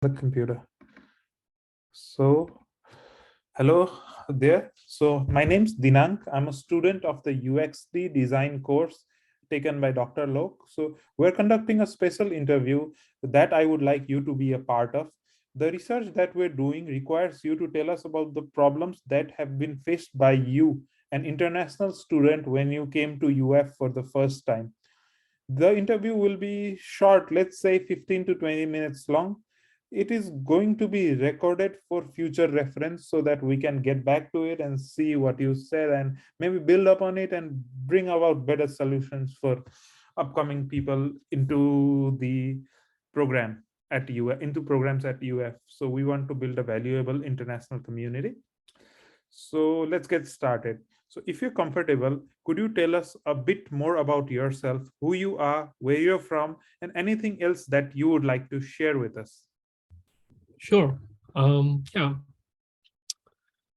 the computer. So, hello there. So, my name's Dinank. I'm a student of the UXD design course taken by Dr. Lok. So, we're conducting a special interview that I would like you to be a part of. The research that we're doing requires you to tell us about the problems that have been faced by you, an international student, when you came to UF for the first time. The interview will be short, let's say 15 to 20 minutes long. It is going to be recorded for future reference so that we can get back to it and see what you said and maybe build upon it and bring about better solutions for upcoming people into the program at UF, into programs at UF. So we want to build a valuable international community. So let's get started. So if you're comfortable, could you tell us a bit more about yourself, who you are, where you're from, and anything else that you would like to share with us? Sure. Yeah.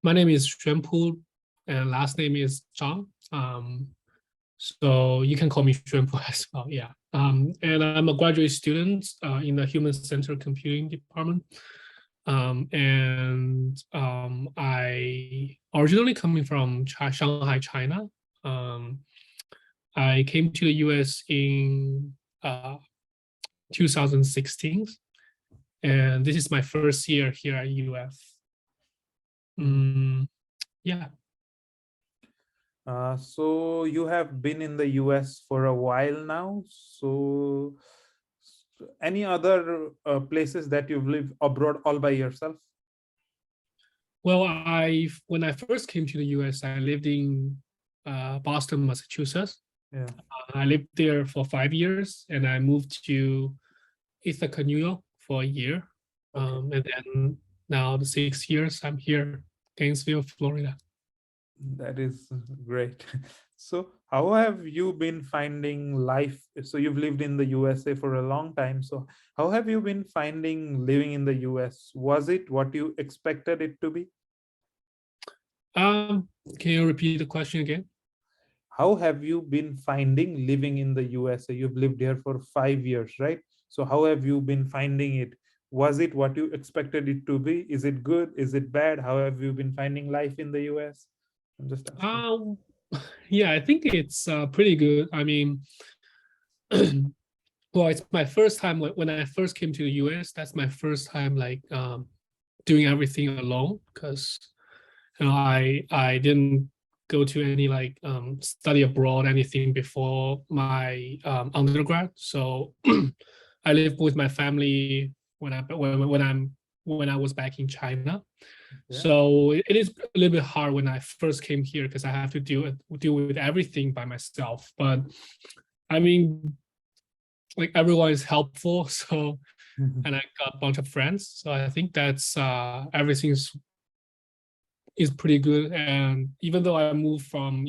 My name is Xuanpu, and last name is Zhang. So you can call me Xuanpu as well. Yeah. And I'm a graduate student in the Human-Centered Computing department. I originally coming from Shanghai, China. I came to the US in 2016, and this is my first year here at UF. Yeah. So you have been in the US for a while now. So any other places that you've lived abroad all by yourself? Well, when I first came to the US, I lived in Boston, Massachusetts. Yeah. I lived there for 5 years, and I moved to Ithaca, New York for a year. Okay. And then now the 6 years I'm here, Gainesville, Florida. That is great. So how have you been finding life? So you've lived in the USA for a long time. So how have you been finding living in the US? Was it what you expected it to be? Can you repeat the question again? How have you been finding living in the USA? You've lived here for 5 years, right? So how have you been finding it? Was it what you expected it to be? Is it good? Is it bad? How have you been finding life in the US? I'm just asking. Yeah, I think it's pretty good. I mean, well, it's my first time when I first came to the US. That's my first time like doing everything alone, because I didn't go to any like study abroad anything before my undergrad. So I lived with my family when I was back in China. Yeah. So it is a little bit hard when I first came here because I have to deal with everything by myself. But I mean, like everyone is helpful. So and I got a bunch of friends. So I think that's everything is pretty good. And even though I moved from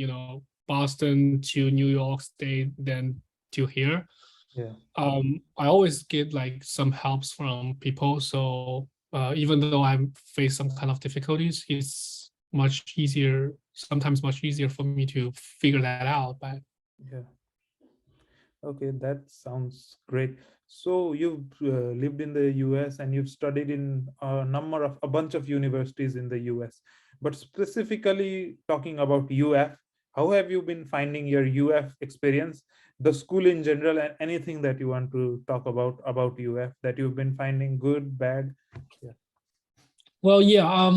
Boston to New York State, then to here, Yeah. I always get like some helps from people. So even though I face some kind of difficulties, it's sometimes much easier for me to figure that out. But Yeah. Okay, that sounds great. So you've lived in the US and you've studied in a bunch of universities in the US. But specifically talking about UF, how have you been finding your UF experience, the school in general, and anything that you want to talk about UF that you've been finding good, bad? Yeah. well, yeah.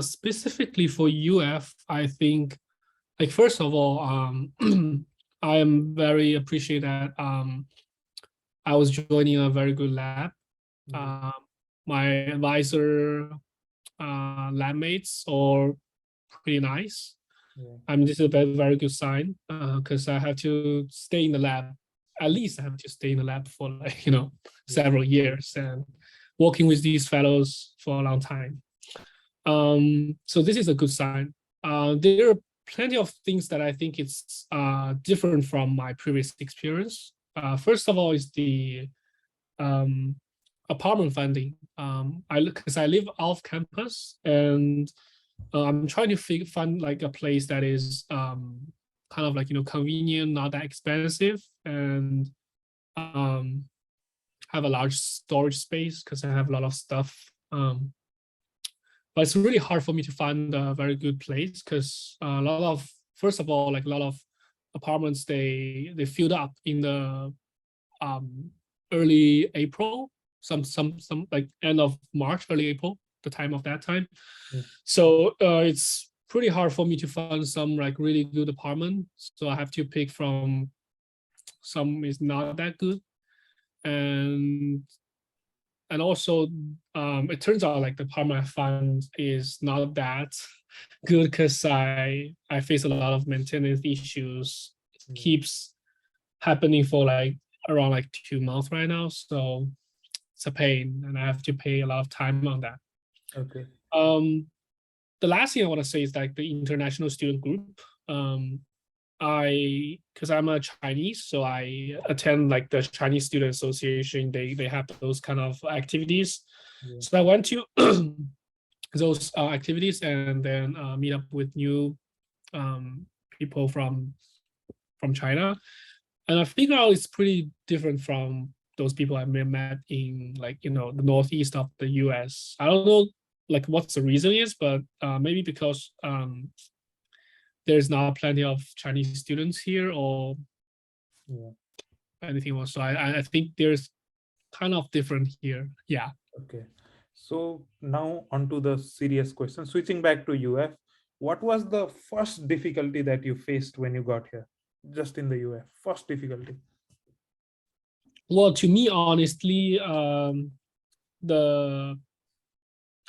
Specifically for UF, I think, like first of all, I am very appreciate that I was joining a very good lab. Uh, my advisor, lab mates are pretty nice. Yeah. I mean, this is a very good sign because I have to stay in the lab. At least I have to stay in the lab for like several years and working with these fellows for a long time. So this is a good sign. There are plenty of things that I think it's different from my previous experience. First of all is the apartment funding. Because I live off campus and I'm trying to find like a place that is kind of like convenient, not that expensive, and have a large storage space because I have a lot of stuff. But it's really hard for me to find a very good place because a lot of, first of all, like a lot of apartments, they filled up in the early April, some like end of March, early April, the time of that time. Yeah. So it's pretty hard for me to find some like really good apartment. So I have to pick from some is not that good, and also it turns out like the apartment I find is not that good because I face a lot of maintenance issues. It keeps happening for like around like 2 months right now, so it's a pain, and I have to pay a lot of time on that. Okay. The last thing I want to say is like the international student group. Because I'm a Chinese, so I attend like the Chinese Student Association. They have those kind of activities. Yeah. So I went to those activities and then meet up with new people from China, and I figure out it's pretty different from those people I met in like the northeast of the U.S. I don't know like what the reason is, but maybe because there's not plenty of Chinese students here or anything else. So I think there's kind of different here. Yeah. Okay. So now on to the serious question. Switching back to UF, what was the first difficulty that you faced when you got here? Just in the UF, first difficulty. Well, to me, honestly, the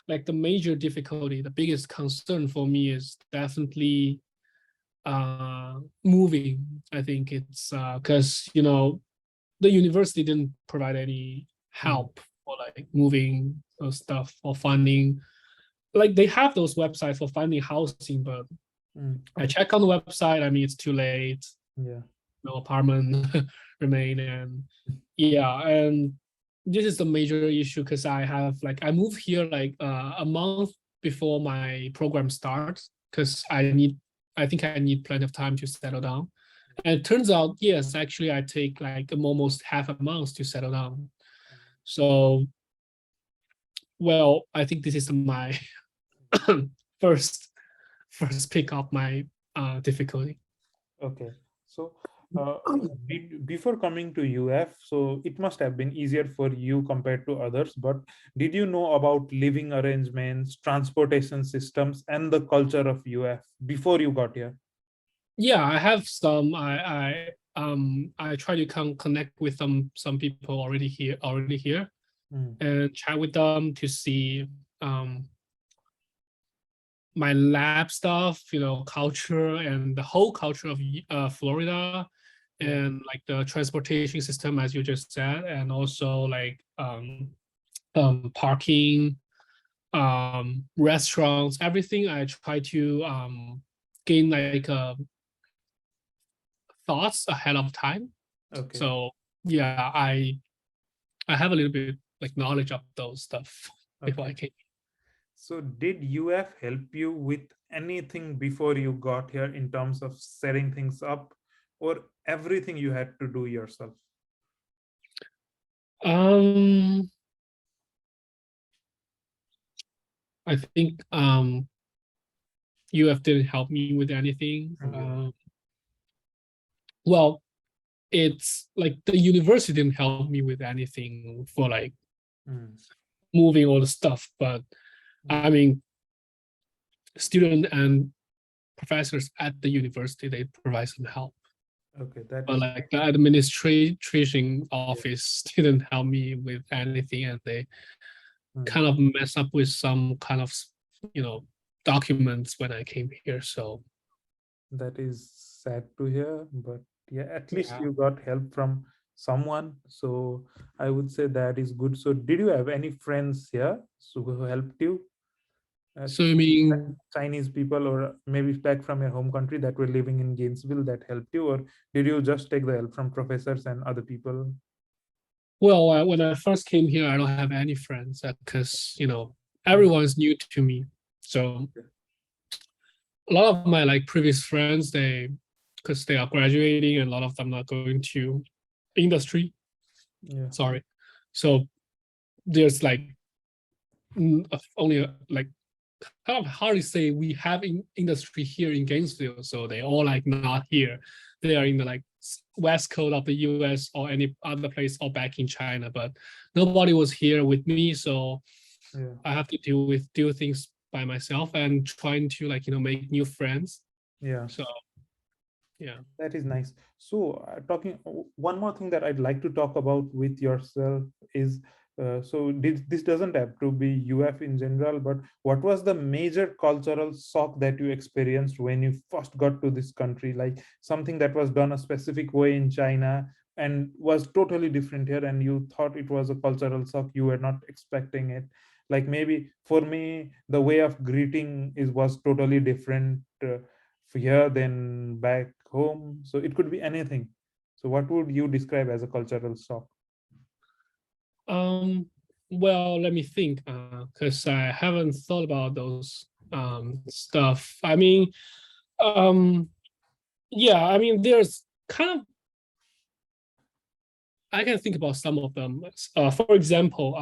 the major difficulty, the biggest concern for me is definitely moving. I think it's because the university didn't provide any help for like moving stuff or finding, like they have those websites for finding housing, but I check on the website, I mean it's too late. Yeah. No apartment remain, and and this is the major issue because I moved here like a month before my program starts because I think I need plenty of time to settle down. And it turns out, yes, actually I take like almost half a month to settle down. So, well, I think this is my first pick up my difficulty. Okay. So before coming to UF, so it must have been easier for you compared to others, but did you know about living arrangements, transportation systems, and the culture of UF before you got here? Yeah, I have some. I try to connect with some people already here, and chat with them to see my lab stuff, culture and the whole culture of Florida, and like the transportation system, as you just said, and also like parking, restaurants, everything. I try to gain like thoughts ahead of time. Okay. So yeah, I have a little bit like knowledge of those stuff before I came. So did UF help you with anything before you got here in terms of setting things up, or everything you had to do yourself? I think UF didn't help me with anything. Well, it's like the university didn't help me with anything for like moving all the stuff, but I mean, student and professors at the university, they provide some help. Okay, that But is like the administration office didn't help me with anything, and they kind of mess up with some kind of documents when I came here. So that is sad to hear, but yeah, at least yeah. you got help from someone. So I would say that is good. So did you have any friends here who helped you? So you mean, Chinese people, or maybe back from your home country that were living in Gainesville that helped you, or did you just take the help from professors and other people? well, when I first came here, I don't have any friends because everyone's new to me. So a lot of my like previous friends, because they are graduating, and a lot of them are going to industry. Yeah. Sorry. So there's like only like kind of hard to say we have in industry here in Gainesville, so they all like not here. They are in the like west coast of the US or any other place or back in China, but nobody was here with me, so Yeah. I have to do things by myself and trying to like make new friends. Yeah. So yeah. That is nice. So, talking one more thing that I'd like to talk about with yourself is so this doesn't have to be UF in general, but what was the major cultural shock that you experienced when you first got to this country? Like something that was done a specific way in China and was totally different here, and you thought it was a cultural shock, you were not expecting it. Like maybe for me, the way of greeting is was totally different. Here than back home. So it could be anything. So what would you describe as a cultural shock? Um, well, let me think, because I haven't thought about those stuff. I mean, um, yeah, I mean, there's kind of I can think about some of them. For example,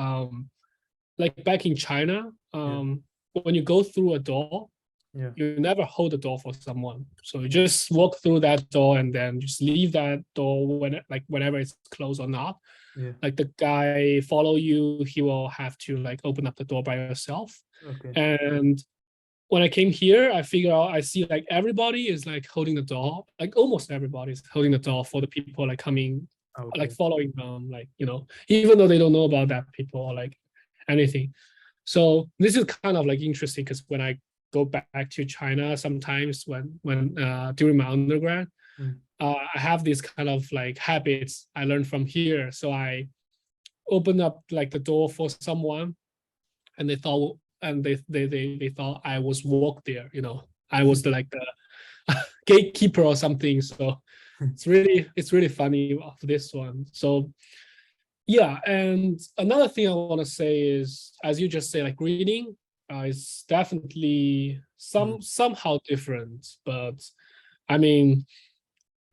like back in China, Yeah, when you go through a door, yeah, you never hold the door for someone. So you just walk through that door and then just leave that door whenever it's closed or not. yeah. Like the guy follow you, he will have to like open up the door by yourself. Okay, And when I came here, I figure out I see like everybody is like holding the door, like almost everybody is holding the door for the people like coming, like okay. following them, like even though they don't know about that people or like anything. So this is kind of like interesting because when I go back to China, sometimes when during my undergrad, Mm, I have these kind of like habits I learned from here. So I open up like the door for someone, and they thought I was work there. I was the gatekeeper or something. So it's really funny of this one. So yeah, and another thing I want to say is, as you just say, like greeting is definitely mm, somehow different. But I mean,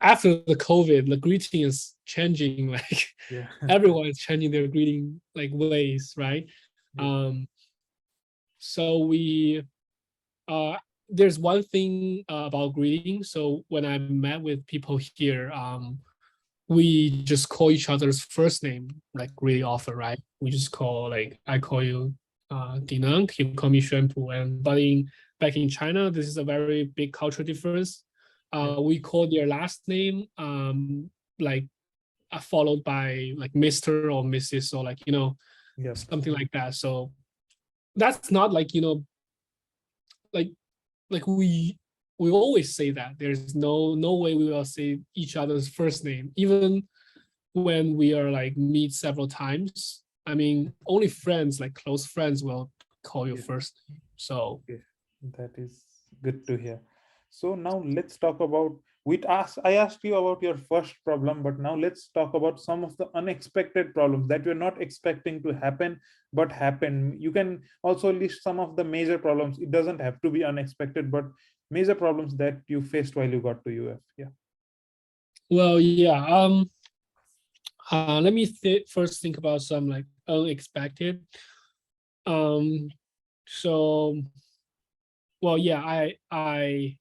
after the COVID, the greeting is changing. Like yeah, everyone is changing their greeting like ways, right? yeah, Um, so uh, there's one thing about greeting. So when I met with people here, we just call each other's first name like really often, right? We just call like I call you Dinang, you call me Xuanpu, and but in back in China, this is a very big cultural difference. yeah, We call their last name like followed by like Mr. or Mrs. or like yeah, something like that. So that's not like like like we always say that there's no way we will say each other's first name even when we are like meet several times. I mean, only friends, like close friends, will call you yeah. first. So Okay, that is good to hear. So now let's talk about I asked you about your first problem, but now let's talk about some of the unexpected problems that you're not expecting to happen but happen. You can also list some of the major problems. It doesn't have to be unexpected, but major problems that you faced while you got to UF. Yeah. well, yeah. Let me first think about some like unexpected. Um, so well, yeah, I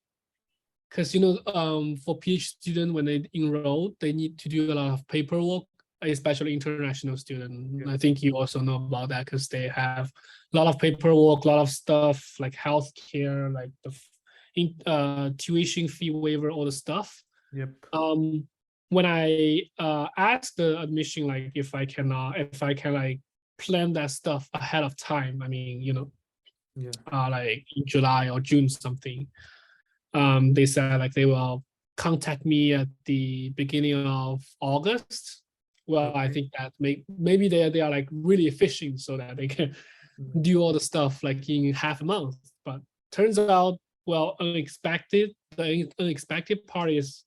because for PhD student when they enroll, they need to do a lot of paperwork, especially international student. Yeah. I think you also know about that because they have a lot of paperwork, a lot of stuff like healthcare, like the tuition fee waiver, all the stuff. Yep. Um, when I asked the admission like if I can like plan that stuff ahead of time, I mean Yeah. like in July or June something, they said like they will contact me at the beginning of August. Well, I Okay. think that maybe they are like really efficient so that they can Mm, do all the stuff like in half a month. But turns out, well, the unexpected part is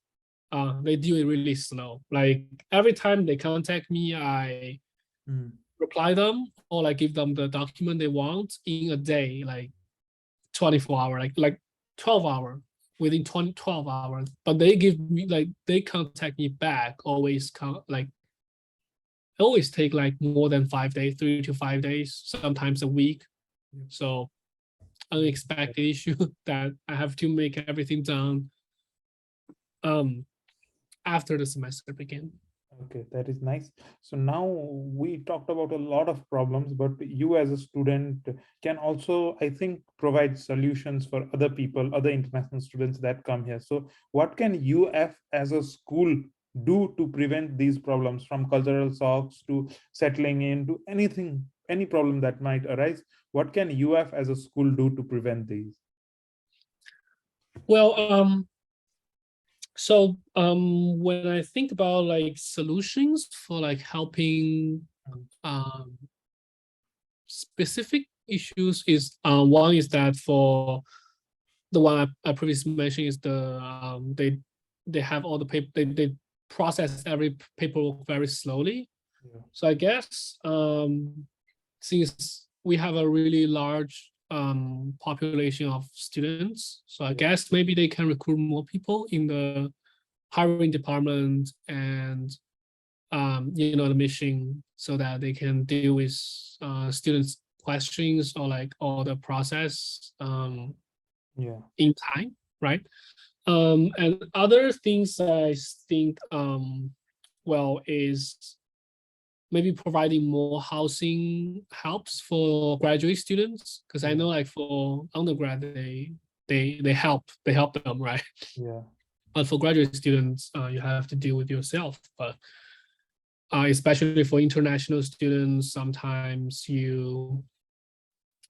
they do it really slow. Like every time they contact me, I mm, reply them or like give them the document they want in a day, like 24 hour, like 12 hour within 12 hours. But they give me like they contact me back always like always take like more than 5 days, 3 to 5 days, sometimes a week. So unexpected issue that I have to make everything done um after the semester begin. Okay, that is nice. So now we talked about a lot of problems, but you as a student can also, I think, provide solutions for other people, other international students that come here. So what can UF as a school do to prevent these problems, from cultural shocks to settling in to anything, any problem that might arise? What can UF as a school do to prevent these? Well, when I think about like solutions for like helping um specific issues is one is that for the one I previously mentioned is they have all the paper they process every paperwork very slowly. Yeah. So I guess since we have a really large population of students, so I guess maybe they can recruit more people in the hiring department and the mission so that they can deal with students' questions or like all the process Yeah. in time, right? And other things I think well is maybe providing more housing helps for graduate students, because I know like for undergrad they help them, right? Yeah. But for graduate students you have to deal with yourself. But especially for international students, sometimes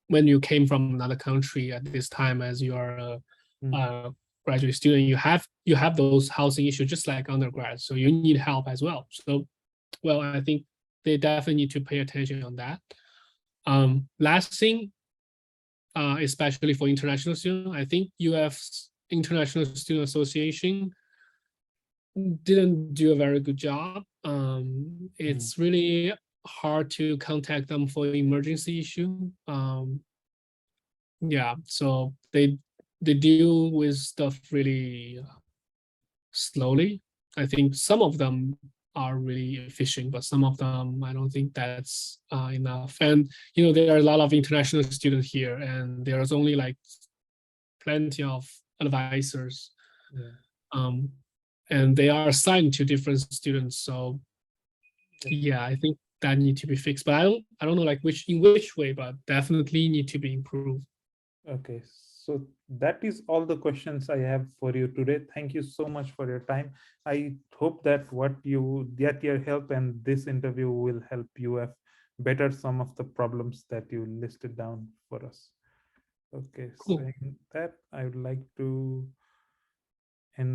when you came from another country at this time as you are a graduate student, you have those housing issues just like undergrad, so you need help as well. So well, I think they definitely need to pay attention on that. Last thing, especially for international students, I think UF's International Student Association didn't do a very good job. It's really hard to contact them for emergency issue. Yeah, so they deal with stuff really slowly. I think some of them are really efficient, but some of them I don't think that's enough. And there are a lot of international students here, and there's only like plenty of advisors. Yeah. And they are assigned to different students. So yeah, I think that need to be fixed. But I don't know like in which way, but definitely need to be improved. Okay, so that is all the questions I have for you today. Thank you so much for your time. I hope that what you get your help and this interview will help you have better some of the problems that you listed down for us. Okay, Cool. saying that, I would like to end